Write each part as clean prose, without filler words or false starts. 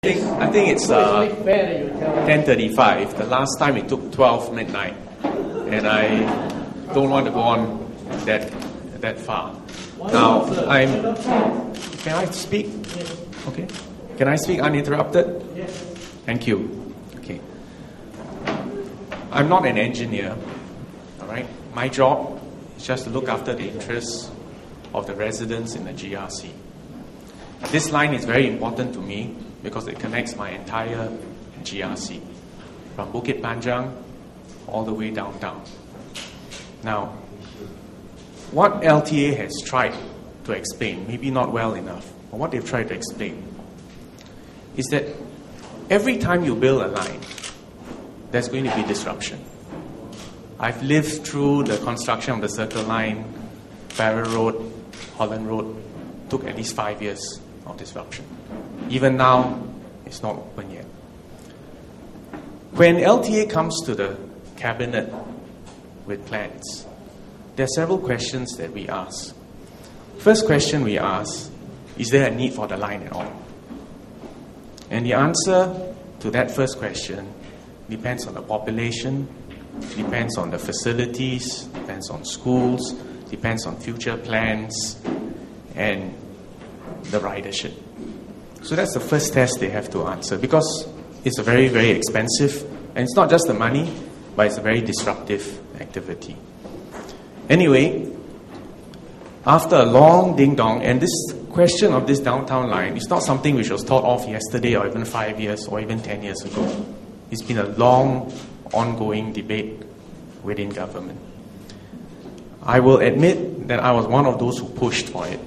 I think it's 10:35. The last time it took 12 midnight, and I don't want to go on that far. Now, can I speak? Yes. Okay. Can I speak uninterrupted? Yes. Thank you. Okay. I'm not an engineer, all right? My job is just to look after the interests of the residents in the GRC. This line is very important to me because it connects my entire GRC, from Bukit Panjang all the way downtown. Now, what LTA has tried to explain, maybe not well enough, but what they've tried to explain, is that every time you build a line, there's going to be disruption. I've lived through the construction of the Circle Line, Farrer Road, Holland Road. Took at least 5 years of disruption. Even now, it's not open yet. When LTA comes to the cabinet with plans, there are several questions that we ask. First question we ask, is there a need for the line at all? And the answer to that first question depends on the population, depends on the facilities, depends on schools, depends on future plans, and the ridership. So that's the first test they have to answer, because it's a very, very expensive, and it's not just the money, but it's a very disruptive activity. Anyway, after a long ding-dong, and this question of this downtown line is not something which was thought of yesterday or even 5 years or even 10 years ago. It's been a long, ongoing debate within government. I will admit that I was one of those who pushed for it,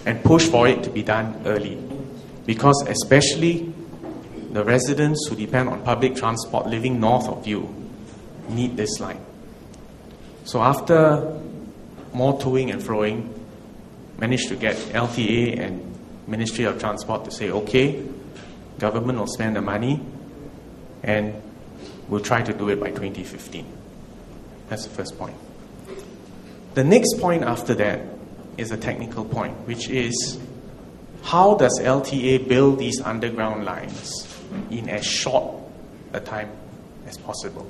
and pushed for it to be done early. Because especially the residents who depend on public transport living north of you need this line. So after more toing and froing, managed to get LTA and Ministry of Transport to say, okay, government will spend the money and we'll try to do it by 2015. That's the first point. The next point after that is a technical point, which is, how does LTA build these underground lines in as short a time as possible?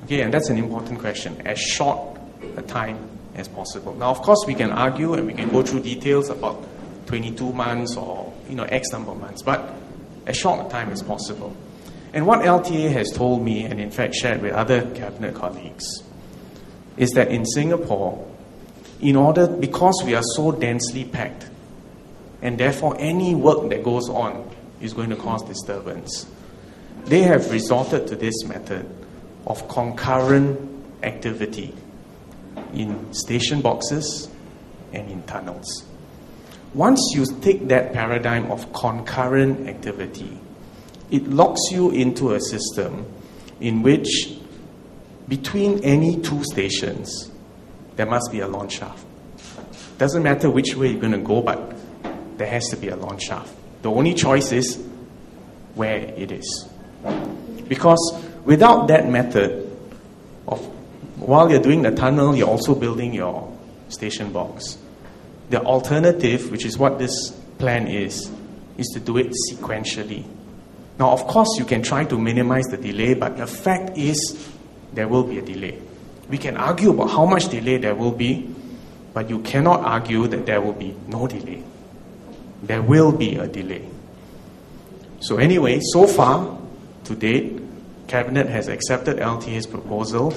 Okay, and that's an important question, as short a time as possible. Now, of course, we can argue and we can go through details about 22 months or X number of months, but as short a time as possible. And what LTA has told me, and in fact shared with other cabinet colleagues, is that in Singapore, because we are so densely packed, and therefore any work that goes on is going to cause disturbance, they have resorted to this method of concurrent activity in station boxes and in tunnels. Once you take that paradigm of concurrent activity, it locks you into a system in which between any two stations, there must be a launch shaft. Doesn't matter which way you're going to go, but there has to be a launch shaft. The only choice is where it is. Because without that method of, while you're doing the tunnel, you're also building your station box. The alternative, which is what this plan is to do it sequentially. Now, of course, you can try to minimize the delay, but the fact is there will be a delay. We can argue about how much delay there will be, but you cannot argue that there will be no delay. There will be a delay. So anyway, so far, to date, Cabinet has accepted LTA's proposal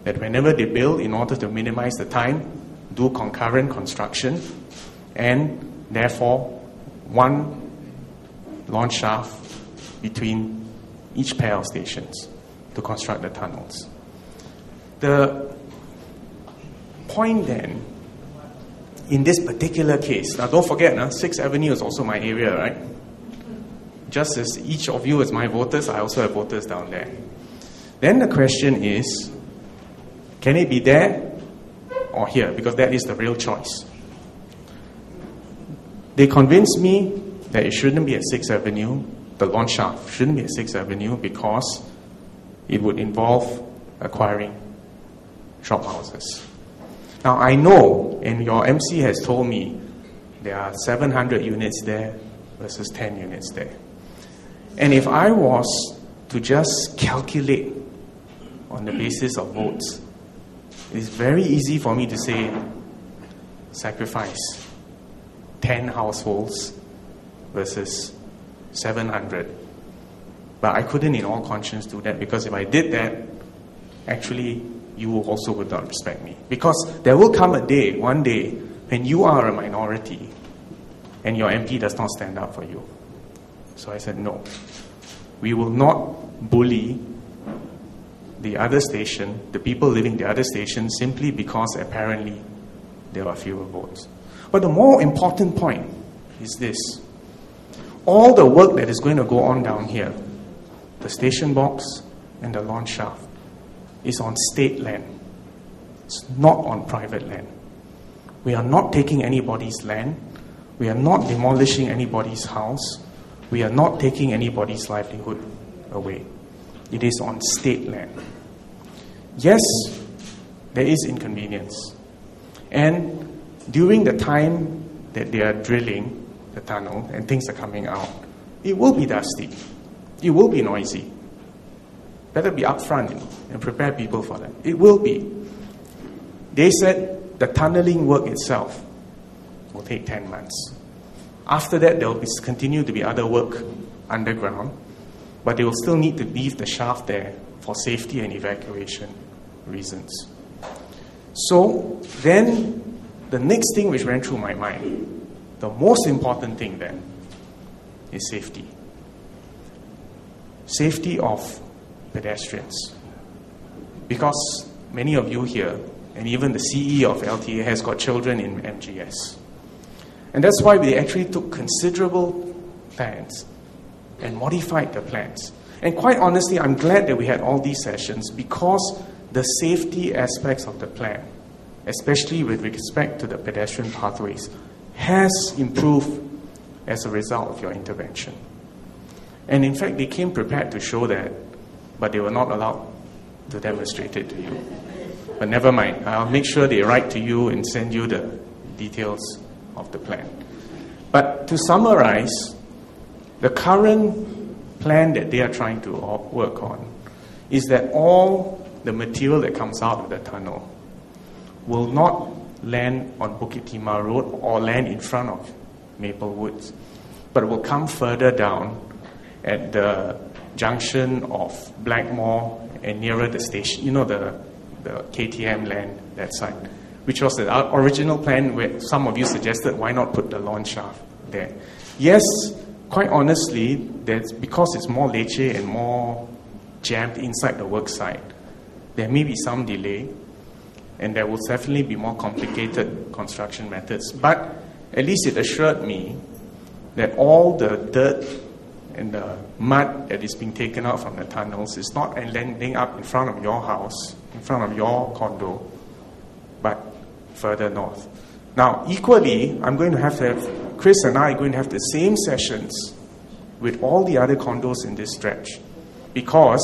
that whenever they build, in order to minimize the time, do concurrent construction, and therefore one launch shaft between each pair of stations to construct the tunnels. The point then, in this particular case, now don't forget, 6th Avenue is also my area, right? Just as each of you is my voters, I also have voters down there. Then the question is, can it be there or here? Because that is the real choice. They convinced me that it shouldn't be at 6th Avenue, the launch shaft shouldn't be at 6th Avenue because it would involve acquiring shophouses. Now, I know, and your MC has told me, there are 700 units there versus 10 units there. And if I was to just calculate on the basis of votes, it's very easy for me to say, sacrifice 10 households versus 700. But I couldn't in all conscience do that, because if I did that, actually you also would not respect me. Because there will come a day, one day, when you are a minority and your MP does not stand up for you. So I said, no. We will not bully the other station, the people living the other station, simply because apparently there are fewer votes. But the more important point is this. All the work that is going to go on down here, the station box and the launch shaft, is on state land. It's not on private land. We are not taking anybody's land. We are not demolishing anybody's house. We are not taking anybody's livelihood away. It is on state land. Yes, there is inconvenience. And during the time that they are drilling the tunnel and things are coming out, it will be dusty. It will be noisy. Better be upfront and prepare people for that. It will be. They said the tunneling work itself will take 10 months. After that, there will continue to be other work underground, but they will still need to leave the shaft there for safety and evacuation reasons. So then, the next thing which ran through my mind, the most important thing then, is safety. Safety of pedestrians. Because many of you here, and even the CE of LTA has got children in MGS. And that's why we actually took considerable plans and modified the plans. And quite honestly, I'm glad that we had all these sessions, because the safety aspects of the plan, especially with respect to the pedestrian pathways, has improved as a result of your intervention. And in fact, they came prepared to show that, but they were not allowed to demonstrate it to you. But never mind, I'll make sure they write to you and send you the details of the plan. But to summarize, the current plan that they are trying to work on is that all the material that comes out of the tunnel will not land on Bukit Timah Road or land in front of Maplewoods, but will come further down at the junction of Blackmore and nearer the station, the KTM land, that side, which was the original plan where some of you suggested, why not put the launch shaft there? Yes, quite honestly, that's because it's more leceh and more jammed inside the work site. There may be some delay, and there will definitely be more complicated construction methods. But at least it assured me that all the dirt and the mud that is being taken out from the tunnels is not landing up in front of your house, in front of your condo, but further north. Now, equally, Chris and I are going to have the same sessions with all the other condos in this stretch, because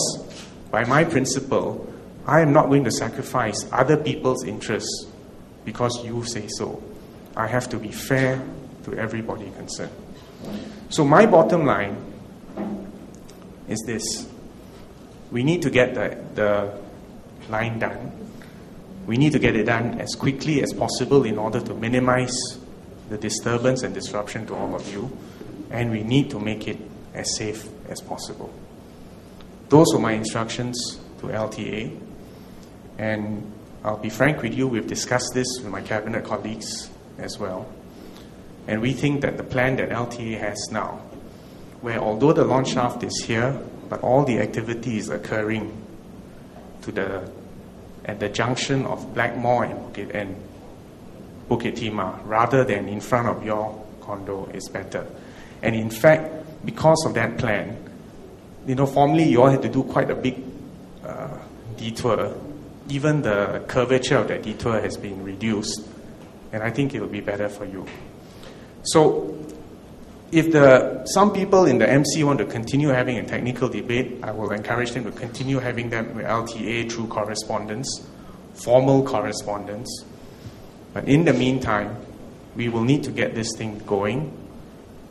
by my principle, I am not going to sacrifice other people's interests because you say so. I have to be fair to everybody concerned. So my bottom line is this. We need to get the line done. We need to get it done as quickly as possible in order to minimize the disturbance and disruption to all of you. And we need to make it as safe as possible. Those were my instructions to LTA. And I'll be frank with you, we've discussed this with my cabinet colleagues as well. And we think that the plan that LTA has now, where although the launch shaft is here, but all the activity is occurring at the junction of Blackmore and Bukit Timah, rather than in front of your condo, is better. And in fact, because of that plan, formerly you all had to do quite a big detour. Even the curvature of that detour has been reduced, and I think it will be better for you. So, if some people in the MC want to continue having a technical debate, I will encourage them to continue having them with LTA through correspondence, formal correspondence. But in the meantime, we will need to get this thing going.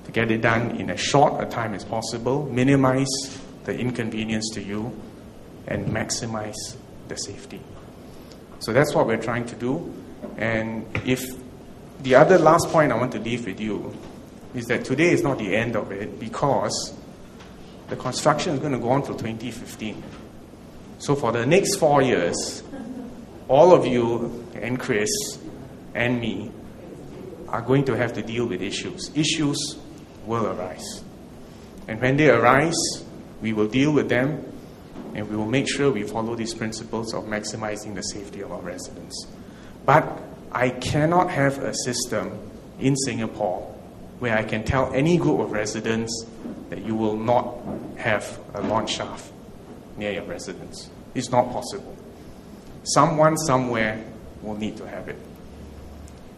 to get it done in as short a time as possible, minimize the inconvenience to you, and maximize the safety. So that's what we're trying to do. And if the other last point I want to leave with you is that today is not the end of it, because the construction is going to go on till 2015. So for the next 4 years, all of you and Chris and me are going to have to deal with issues. Issues will arise. And when they arise, we will deal with them, and we will make sure we follow these principles of maximizing the safety of our residents. But I cannot have a system in Singapore where I can tell any group of residents that you will not have a launch shaft near your residence. It's not possible. Someone somewhere will need to have it.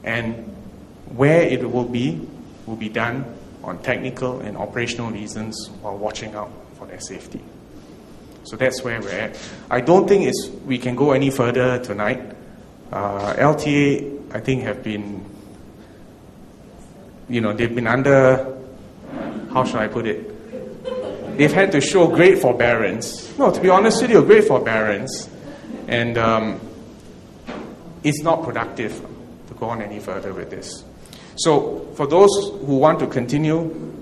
And where it will be done on technical and operational reasons while watching out for their safety. So that's where we're at. I don't think we can go any further tonight. LTA, I think, have been, they've been under, how should I put it? They've had to show great forbearance. No, to be honest with you, great forbearance. And it's not productive to go on any further with this. So for those who want to continue,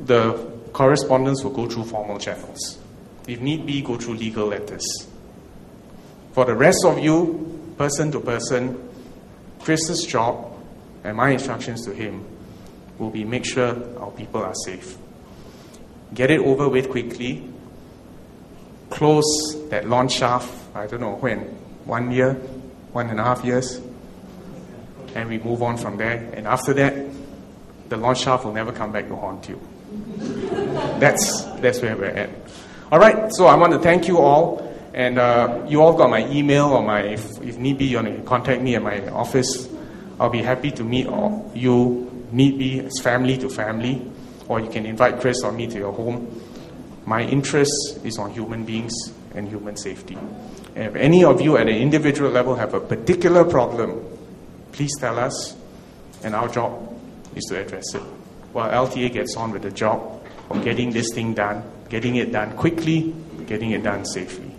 the correspondence will go through formal channels. If need be, go through legal letters. For the rest of you, person to person, Chris's job and my instructions to him will be make sure our people are safe. Get it over with quickly. Close that launch shaft, I don't know when, 1 year, 1.5 years. And we move on from there. And after that, the launch shaft will never come back to haunt you. That's where we're at. All right, so I want to thank you all. And you all got my email or if need be, you want to contact me at my office. I'll be happy to meet you, need be, as family to family. Or you can invite Chris or me to your home. My interest is on human beings and human safety. And if any of you at an individual level have a particular problem, please tell us, and our job is to address it. While LTA gets on with the job of getting this thing done, getting it done quickly, getting it done safely.